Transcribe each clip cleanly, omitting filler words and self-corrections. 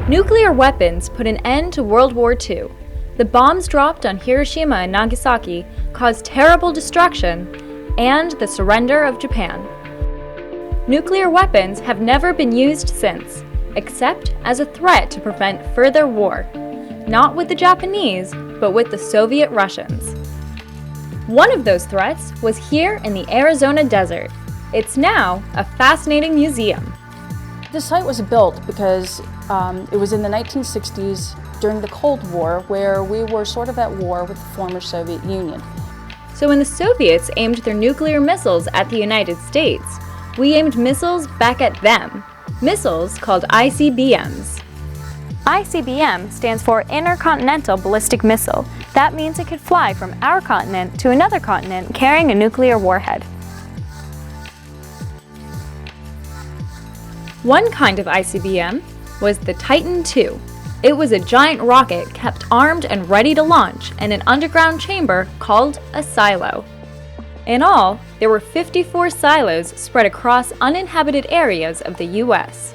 Nuclear weapons put an end to World War II. The bombs dropped on Hiroshima and Nagasaki caused terrible destruction and the surrender of Japan. Nuclear weapons have never been used since, except as a threat to prevent further war, not with the Japanese, but with the Soviet Russians. One of those threats was here in the Arizona desert. It's now a fascinating museum. The site was built because it was in the 1960s during the Cold War, where we were sort of at war with the former Soviet Union. So when the Soviets aimed their nuclear missiles at the United States, we aimed missiles back at them, missiles called ICBMs. ICBM stands for Intercontinental Ballistic Missile. That means it could fly from our continent to another continent carrying a nuclear warhead. One kind of ICBM was the Titan II. It was a giant rocket kept armed and ready to launch in an underground chamber called a silo. In all, there were 54 silos spread across uninhabited areas of the US.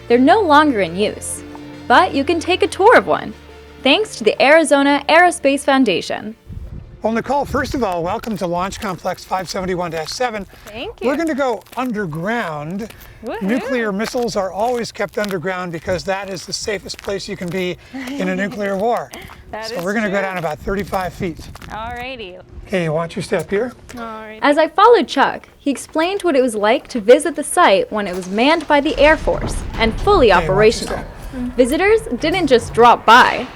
They're no longer in use, but you can take a tour of one, thanks to the Arizona Aerospace Foundation. Well, Nicole, first of all, welcome to Launch Complex 571-7. Thank you. We're going to go underground. Woohoo. Nuclear missiles are always kept underground because that is the safest place you can be in a nuclear war. So we're going to go down about 35 feet. Alrighty. Okay, watch your step here. Alrighty. As I followed Chuck, he explained what it was like to visit the site when it was manned by the Air Force and fully operational. Visitors didn't just drop by.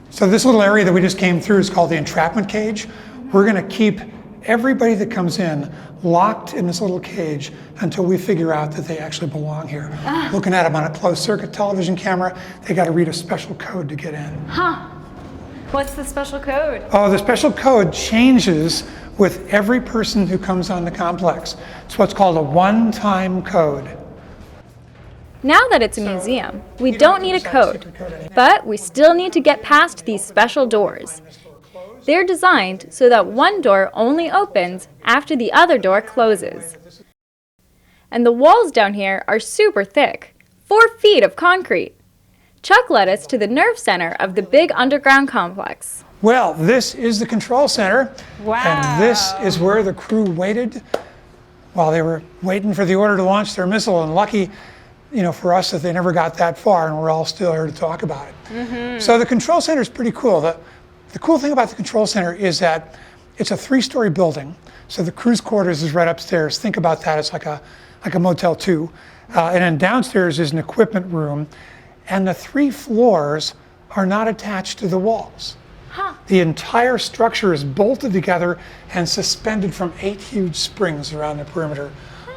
So this little area that we just came through is called the entrapment cage. We're going to keep everybody that comes in locked in this little cage until we figure out that they actually belong here. Looking at them on a closed circuit television camera, they got to read a special code to get in. Huh. What's the special code? Oh, the special code changes with every person who comes on the complex. It's what's called a one-time code. Now that it's a museum, we don't need a code, but we still need to get past these special doors. They're designed so that one door only opens after the other door closes. And the walls down here are super thick, 4 feet of concrete. Chuck led us to the nerve center of the big underground complex. Well, this is the control center. Wow. And this is where the crew waited while they were waiting for the order to launch their missile. And lucky, for us that they never got that far, and we're all still here to talk about it. So the control center is pretty cool. The cool thing about the control center is that it's a 3-story building. So the crew's quarters is right upstairs. Think about that as like a Motel 2. And then downstairs is an equipment room. And the 3 floors are not attached to the walls. Huh. The entire structure is bolted together and suspended from 8 huge springs around the perimeter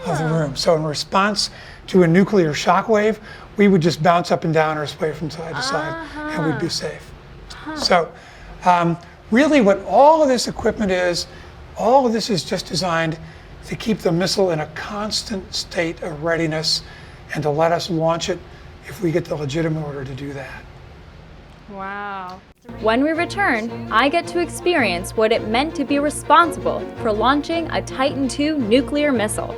of the room. So in response to a nuclear shock wave, we would just bounce up and down or sway from side to side, and we'd be safe. So really what all of this equipment is, all of this is just designed to keep the missile in a constant state of readiness and to let us launch it if we get the legitimate order to do that. Wow. When we return, I get to experience what it meant to be responsible for launching a Titan II nuclear missile.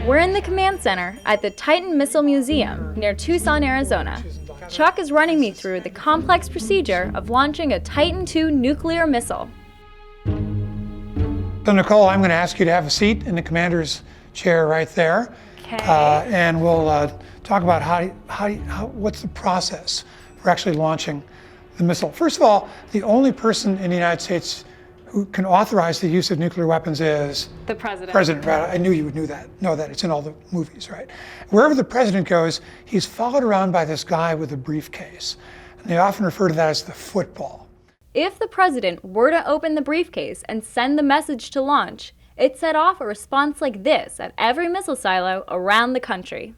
We're in the command center at the Titan Missile Museum near Tucson, Arizona. Chuck is running me through the complex procedure of launching a Titan II nuclear missile. So Nicole, I'm going to ask you to have a seat in the commander's chair right there. Okay. And we'll talk about what's the process for actually launching the missile. First of all, the only person in the United States who can authorize the use of nuclear weapons is The president. President, right? I knew you would know that. It's in all the movies, right? Wherever the president goes, he's followed around by this guy with a briefcase. And they often refer to that as the football. If the president were to open the briefcase and send the message to launch, it set off a response like this at every missile silo around the country.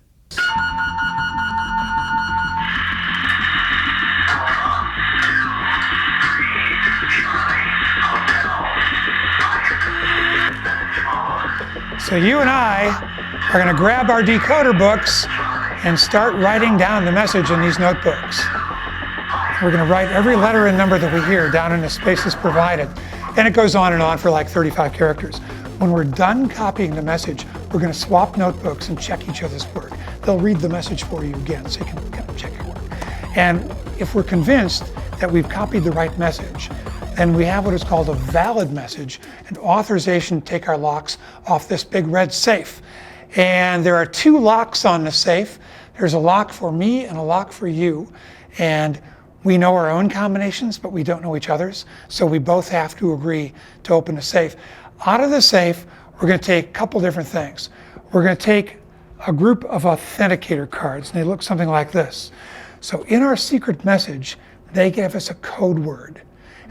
So you and I are going to grab our decoder books and start writing down the message in these notebooks. We're going to write every letter and number that we hear down in the spaces provided. And it goes on and on for like 35 characters. When we're done copying the message, we're going to swap notebooks and check each other's work. They'll read the message for you again so you can kind of check your work. And if we're convinced that we've copied the right message, then we have what is called a valid message and authorization to take our locks off this big red safe. And there are 2 locks on the safe. There's a lock for me and a lock for you. And we know our own combinations, but we don't know each other's. So we both have to agree to open the safe. Out of the safe, we're going to take a couple different things. We're going to take a group of authenticator cards, and they look something like this. So in our secret message, they gave us a code word.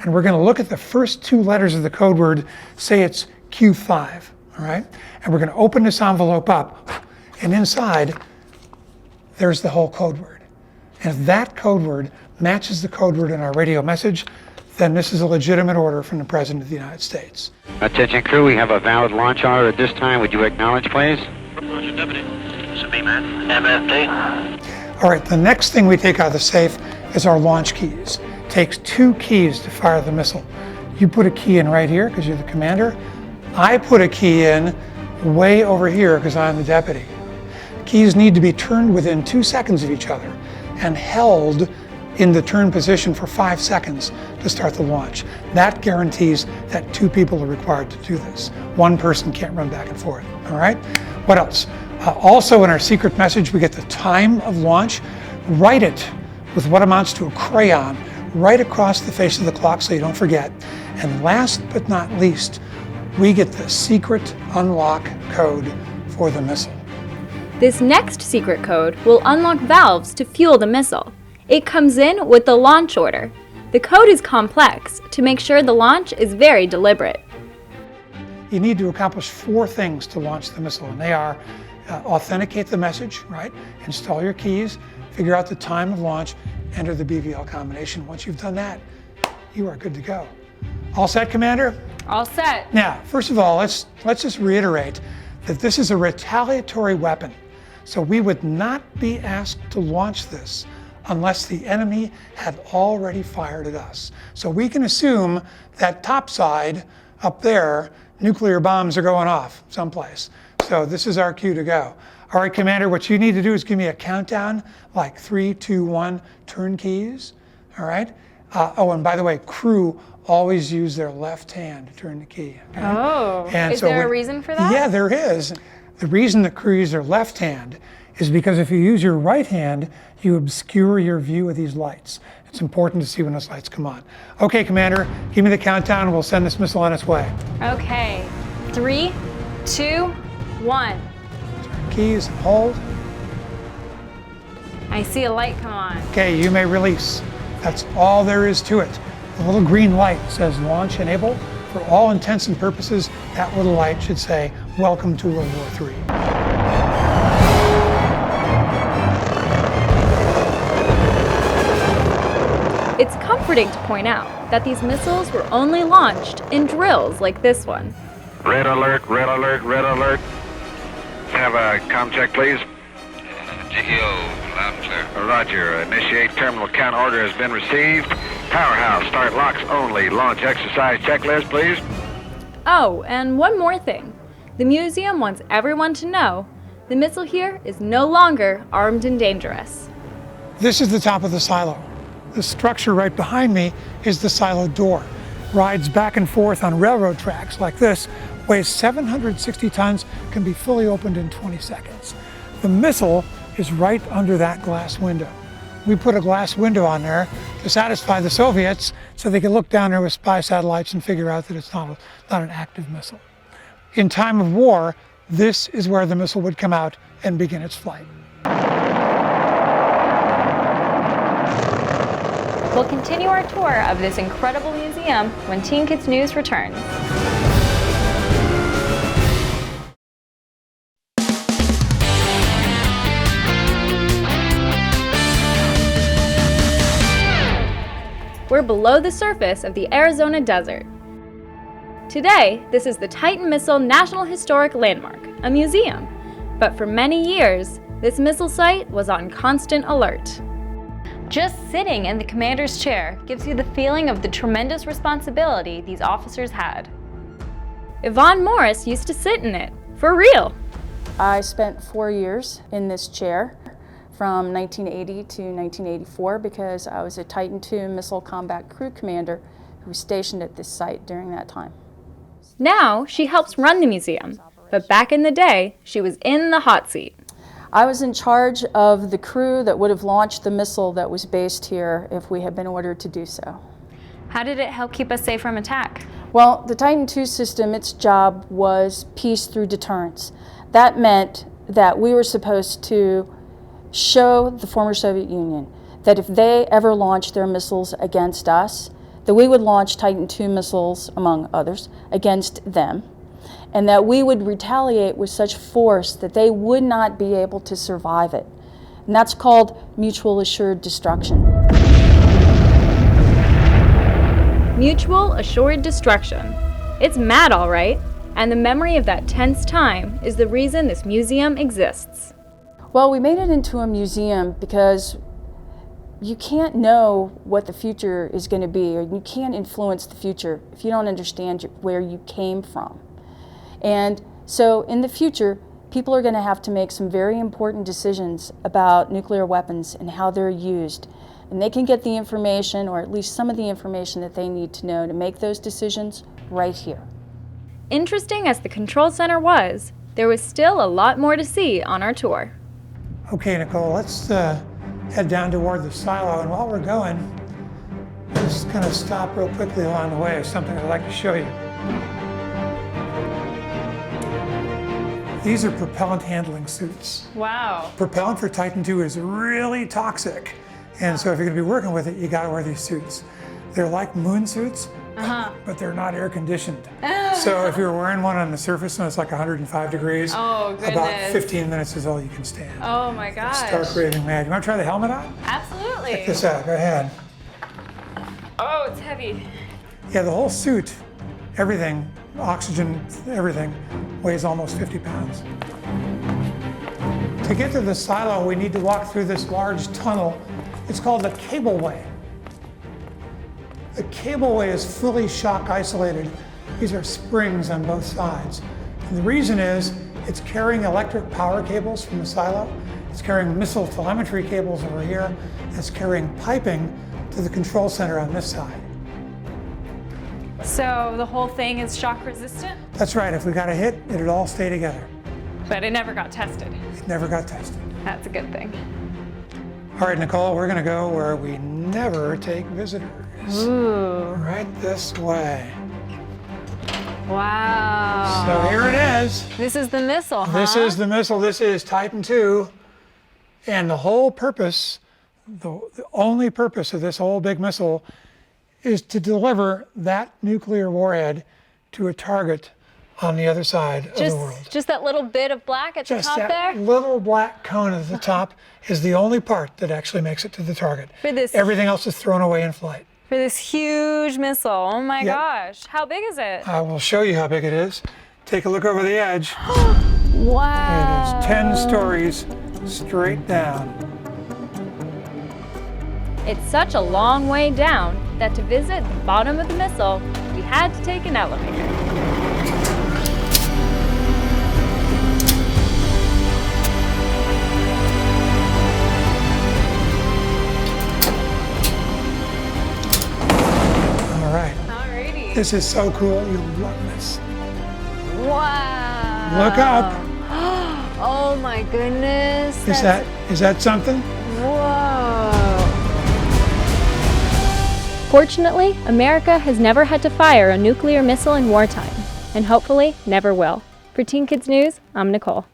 And we're going to look at the first 2 letters of the code word, say it's Q5, all right? And we're going to open this envelope up, and inside, there's the whole code word. And if that code word matches the code word in our radio message, then this is a legitimate order from the President of the United States. Attention crew, we have a valid launch order at this time. Would you acknowledge, please? Roger, Deputy. This is B-Man. MFD. All right, the next thing we take out of the safe is our launch keys. It takes 2 keys to fire the missile. You put a key in right here because you're the commander. I put a key in way over here because I'm the deputy. Keys need to be turned within 2 seconds of each other and held in the turn position for 5 seconds to start the launch. That guarantees that 2 people are required to do this. 1 person can't run back and forth, all right? What else? Also in our secret message, we get the time of launch. Write it with what amounts to a crayon right across the face of the clock so you don't forget. And last but not least, we get the secret unlock code for the missile. This next secret code will unlock valves to fuel the missile. It comes in with the launch order. The code is complex to make sure the launch is very deliberate. You need to accomplish 4 things to launch the missile, and they are authenticate the message, right? Install your keys, figure out the time of launch, enter the BVL combination. Once you've done that, you are good to go. All set, Commander? All set. Now, first of all, let's just reiterate that this is a retaliatory weapon. So we would not be asked to launch this unless the enemy had already fired at us. So we can assume that topside up there, nuclear bombs are going off someplace. So this is our cue to go. All right, Commander, what you need to do is give me a countdown, like 3, 2, 1, turn keys, all right? Oh, and by the way, crew always use their left hand to turn the key. Okay? Oh, and is there a reason for that? Yeah, there is. The reason that crew use their left hand is because if you use your right hand, you obscure your view of these lights. It's important to see when those lights come on. Okay, Commander, give me the countdown and we'll send this missile on its way. Okay, 3, 2, 1. Turn keys and hold. I see a light come on. Okay, you may release. That's all there is to it. The little green light says launch enabled. For all intents and purposes, that little light should say, welcome to World War III. It's comforting to point out that these missiles were only launched in drills like this one. Red alert, red alert, red alert. Have a comm check, please. GEO, loud and clear. Roger. Initiate terminal count order has been received. Powerhouse, start locks only. Launch exercise checklist, please. Oh, and one more thing. The museum wants everyone to know the missile here is no longer armed and dangerous. This is the top of the silo. The structure right behind me is the silo door. Rides back and forth on railroad tracks like this, weighs 760 tons, can be fully opened in 20 seconds. The missile is right under that glass window. We put a glass window on there to satisfy the Soviets so they could look down there with spy satellites and figure out that it's not an active missile. In time of war, this is where the missile would come out and begin its flight. We'll continue our tour of this incredible museum when Teen Kids News returns. We're below the surface of the Arizona desert. Today, this is the Titan Missile National Historic Landmark, a museum. But for many years, this missile site was on constant alert. Just sitting in the commander's chair gives you the feeling of the tremendous responsibility these officers had. Yvonne Morris used to sit in it, for real. I spent 4 years in this chair from 1980 to 1984 because I was a Titan II missile combat crew commander who was stationed at this site during that time. Now she helps run the museum, but back in the day, she was in the hot seat. I was in charge of the crew that would have launched the missile that was based here if we had been ordered to do so. How did it help keep us safe from attack? Well, the Titan II system, its job was peace through deterrence. That meant that we were supposed to show the former Soviet Union that if they ever launched their missiles against us, that we would launch Titan II missiles, among others, against them, and that we would retaliate with such force that they would not be able to survive it. And that's called mutual assured destruction. Mutual assured destruction. It's mad, all right. And the memory of that tense time is the reason this museum exists. Well, we made it into a museum because you can't know what the future is going to be, or you can't influence the future if you don't understand where you came from. And so in the future, people are going to have to make some very important decisions about nuclear weapons and how they're used. And they can get the information, or at least some of the information that they need to know to make those decisions right here. Interesting as the control center was, there was still a lot more to see on our tour. Okay, Nicole, let's head down toward the silo. And while we're going, just kind of stop real quickly along the way. There's something I'd like to show you. These are propellant handling suits. Wow. Propellant for Titan II is really toxic. And so if you're going to be working with it, you got to wear these suits. They're like moon suits, but they're not air conditioned. So if you're wearing one on the surface and it's like 105 degrees, about 15 minutes is all you can stand. Oh my gosh. Start raving mad. You want to try the helmet on? Absolutely. Check this out. Go ahead. Oh, it's heavy. Yeah, the whole suit, everything, oxygen, everything, weighs almost 50 pounds. To get to the silo, we need to walk through this large tunnel. It's called the cableway. The cableway is fully shock isolated. These are springs on both sides. And the reason is it's carrying electric power cables from the silo. It's carrying missile telemetry cables over here. And it's carrying piping to the control center on this side. So the whole thing is shock resistant? That's right. If we got a hit, it'd all stay together. But it never got tested. It never got tested. That's a good thing. All right, Nicole, we're going to go where we never take visitors. Ooh. Right this way. Wow. So here it is. This is the missile, huh? This is the missile. This is Titan II. And the whole purpose, the only purpose of this whole big missile is to deliver that nuclear warhead to a target on the other side of the world. Just that little bit of black at the top there? Just that little black cone at the top is the only part that actually makes it to the target. For this, everything else is thrown away in flight. For this huge missile. Oh my gosh. How big is it? I will show you how big it is. Take a look over the edge. Wow. It is 10 stories straight down. It's such a long way down that to visit the bottom of the missile, we had to take an elevator. Alrighty. This is so cool. You'll love this. Wow. Look up. Oh my goodness. Is that something? Whoa. Fortunately, America has never had to fire a nuclear missile in wartime, and hopefully never will. For Teen Kids News, I'm Nicole.